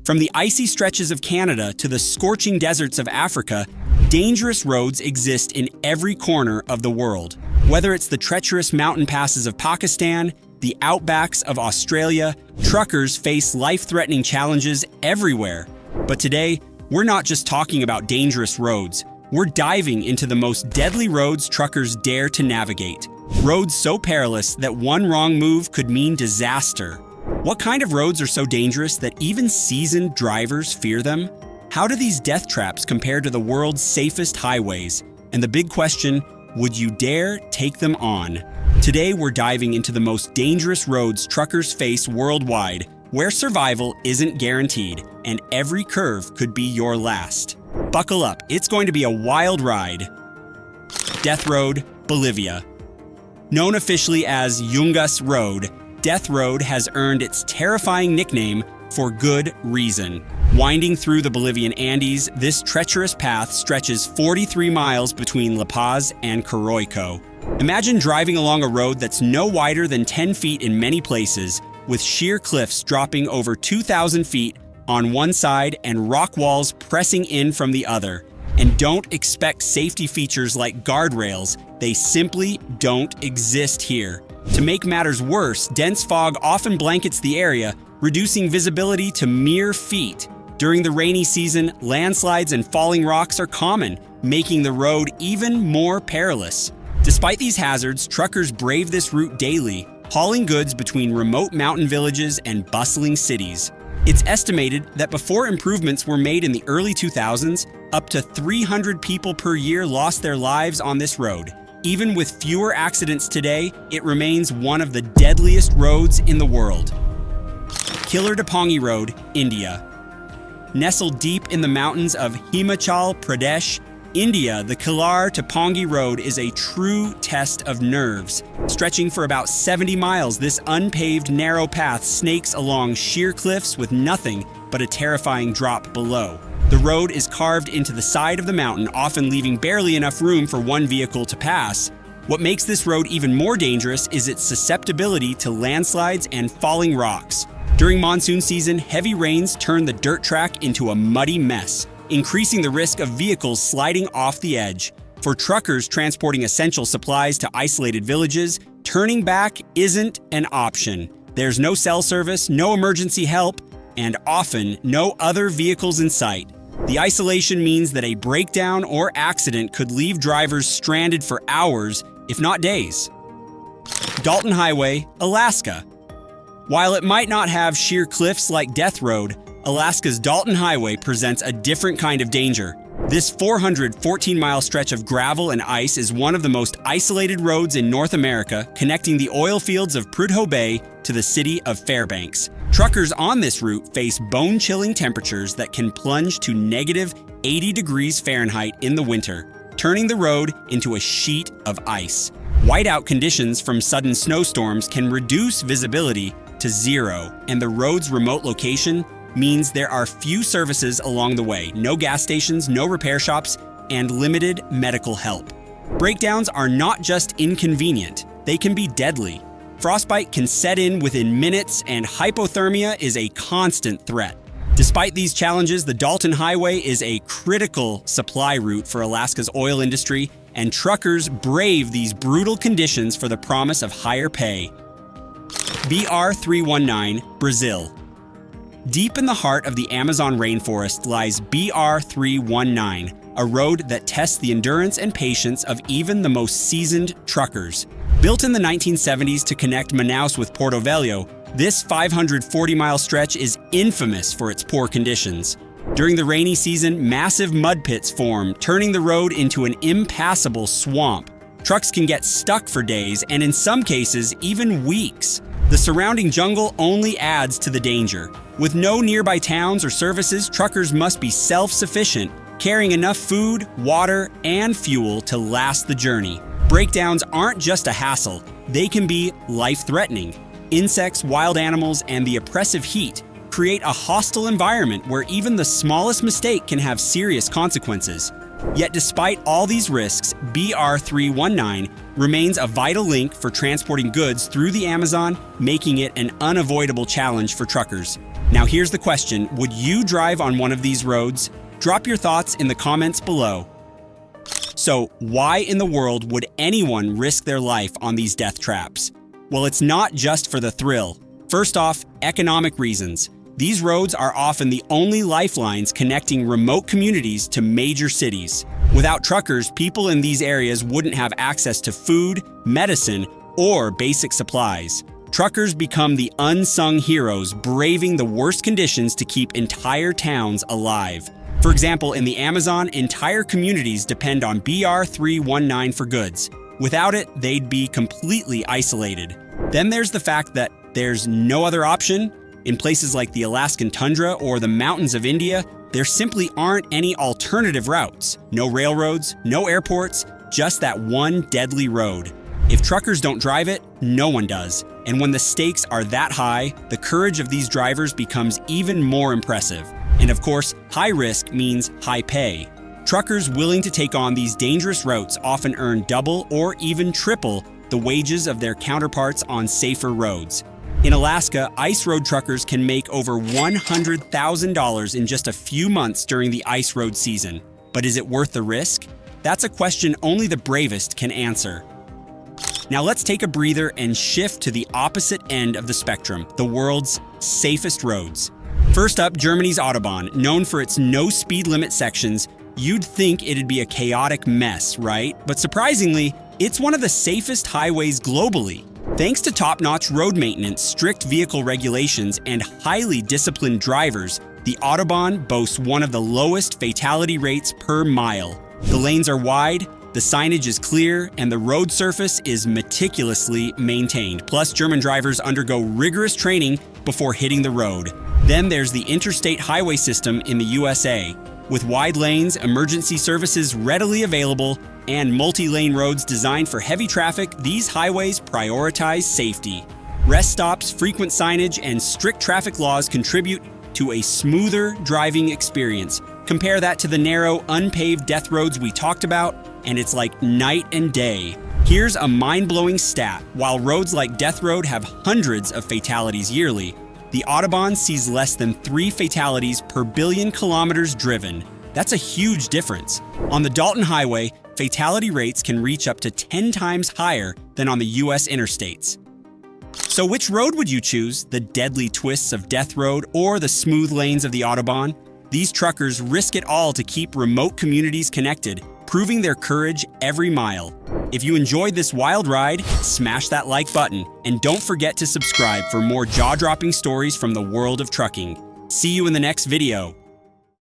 From the icy stretches of Canada to the scorching deserts of Africa, dangerous roads exist in every corner of the world. Whether it's the treacherous mountain passes of Pakistan, the outbacks of Australia, truckers face life-threatening challenges everywhere. But today, we're not just talking about dangerous roads. We're diving into the most deadly roads truckers dare to navigate. Roads so perilous that one wrong move could mean disaster. What kind of roads are so dangerous that even seasoned drivers fear them? How do these death traps compare to the world's safest highways? And the big question, would you dare take them on? Today, we're diving into the most dangerous roads truckers face worldwide, where survival isn't guaranteed, and every curve could be your last. Buckle up, it's going to be a wild ride. Death Road, Bolivia. Known officially as Yungas Road, Death Road has earned its terrifying nickname for good reason. Winding through the Bolivian Andes, this treacherous path stretches 43 miles between La Paz and Coroico. Imagine driving along a road that's no wider than 10 feet in many places, with sheer cliffs dropping over 2,000 feet on one side and rock walls pressing in from the other. And don't expect safety features like guardrails, they simply don't exist here. To make matters worse, dense fog often blankets the area, reducing visibility to mere feet. During the rainy season, landslides and falling rocks are common, making the road even more perilous. Despite these hazards, truckers brave this route daily, hauling goods between remote mountain villages and bustling cities. It's estimated that before improvements were made in the early 2000s, up to 300 people per year lost their lives on this road. Even with fewer accidents today, it remains one of the deadliest roads in the world. Killer Dapongi Road, India. Nestled deep in the mountains of Himachal Pradesh, India, the Killer Dapongi Road is a true test of nerves. Stretching for about 70 miles, this unpaved narrow path snakes along sheer cliffs with nothing but a terrifying drop below. The road is carved into the side of the mountain, often leaving barely enough room for one vehicle to pass. What makes this road even more dangerous is its susceptibility to landslides and falling rocks. During monsoon season, heavy rains turn the dirt track into a muddy mess, increasing the risk of vehicles sliding off the edge. For truckers transporting essential supplies to isolated villages, turning back isn't an option. There's no cell service, no emergency help, and often no other vehicles in sight. The isolation means that a breakdown or accident could leave drivers stranded for hours, if not days. Dalton Highway, Alaska. While it might not have sheer cliffs like Death Road, Alaska's Dalton Highway presents a different kind of danger. This 414-mile stretch of gravel and ice is one of the most isolated roads in North America, connecting the oil fields of Prudhoe Bay to the city of Fairbanks. Truckers on this route face bone-chilling temperatures that can plunge to negative 80 degrees Fahrenheit in the winter, turning the road into a sheet of ice. Whiteout conditions from sudden snowstorms can reduce visibility to zero, and the road's remote location means there are few services along the way, no gas stations, no repair shops, and limited medical help. Breakdowns are not just inconvenient, they can be deadly. Frostbite can set in within minutes, and hypothermia is a constant threat. Despite these challenges, the Dalton Highway is a critical supply route for Alaska's oil industry, and truckers brave these brutal conditions for the promise of higher pay. BR 319, Brazil. Deep in the heart of the Amazon rainforest lies BR 319, a road that tests the endurance and patience of even the most seasoned truckers. Built in the 1970s to connect Manaus with Porto Velho, this 540-mile stretch is infamous for its poor conditions. During the rainy season, massive mud pits form, turning the road into an impassable swamp. Trucks can get stuck for days, and in some cases, even weeks. The surrounding jungle only adds to the danger. With no nearby towns or services, truckers must be self-sufficient, carrying enough food, water, and fuel to last the journey. Breakdowns aren't just a hassle, they can be life-threatening. Insects, wild animals, and the oppressive heat create a hostile environment where even the smallest mistake can have serious consequences. Yet despite all these risks, BR319 remains a vital link for transporting goods through the Amazon, making it an unavoidable challenge for truckers. Now here's the question, would you drive on one of these roads? Drop your thoughts in the comments below. So why in the world would anyone risk their life on these death traps? Well, it's not just for the thrill. First off, economic reasons. These roads are often the only lifelines connecting remote communities to major cities. Without truckers, people in these areas wouldn't have access to food, medicine, or basic supplies. Truckers become the unsung heroes, braving the worst conditions to keep entire towns alive. For example, in the Amazon, entire communities depend on BR319 for goods. Without it, they'd be completely isolated. Then there's the fact that there's no other option. In places like the Alaskan tundra or the mountains of India, there simply aren't any alternative routes. No railroads, no airports, just that one deadly road. If truckers don't drive it, no one does. And when the stakes are that high, the courage of these drivers becomes even more impressive. And of course, high risk means high pay. Truckers willing to take on these dangerous routes often earn double or even triple the wages of their counterparts on safer roads. In Alaska, ice road truckers can make over $100,000 in just a few months during the ice road season. But is it worth the risk? That's a question only the bravest can answer. Now let's take a breather and shift to the opposite end of the spectrum, the world's safest roads. First up, Germany's Autobahn, known for its no speed limit sections. You'd think it'd be a chaotic mess, right? But surprisingly, it's one of the safest highways globally. Thanks to top-notch road maintenance, strict vehicle regulations, and highly disciplined drivers, the Autobahn boasts one of the lowest fatality rates per mile. The lanes are wide, the signage is clear, and the road surface is meticulously maintained. Plus, German drivers undergo rigorous training before hitting the road. Then there's the interstate highway system in the USA. With wide lanes, emergency services readily available, and multi-lane roads designed for heavy traffic, these highways prioritize safety. Rest stops, frequent signage, and strict traffic laws contribute to a smoother driving experience. Compare that to the narrow, unpaved death roads we talked about, and it's like night and day. Here's a mind-blowing stat. While roads like Death Road have hundreds of fatalities yearly, the Autobahn sees less than 3 fatalities per billion kilometers driven. That's a huge difference. On the Dalton Highway, fatality rates can reach up to 10 times higher than on the US interstates. So which road would you choose? The deadly twists of Death Road or the smooth lanes of the Autobahn? These truckers risk it all to keep remote communities connected, proving their courage every mile. If you enjoyed this wild ride, smash that like button and don't forget to subscribe for more jaw-dropping stories from the world of trucking. See you in the next video.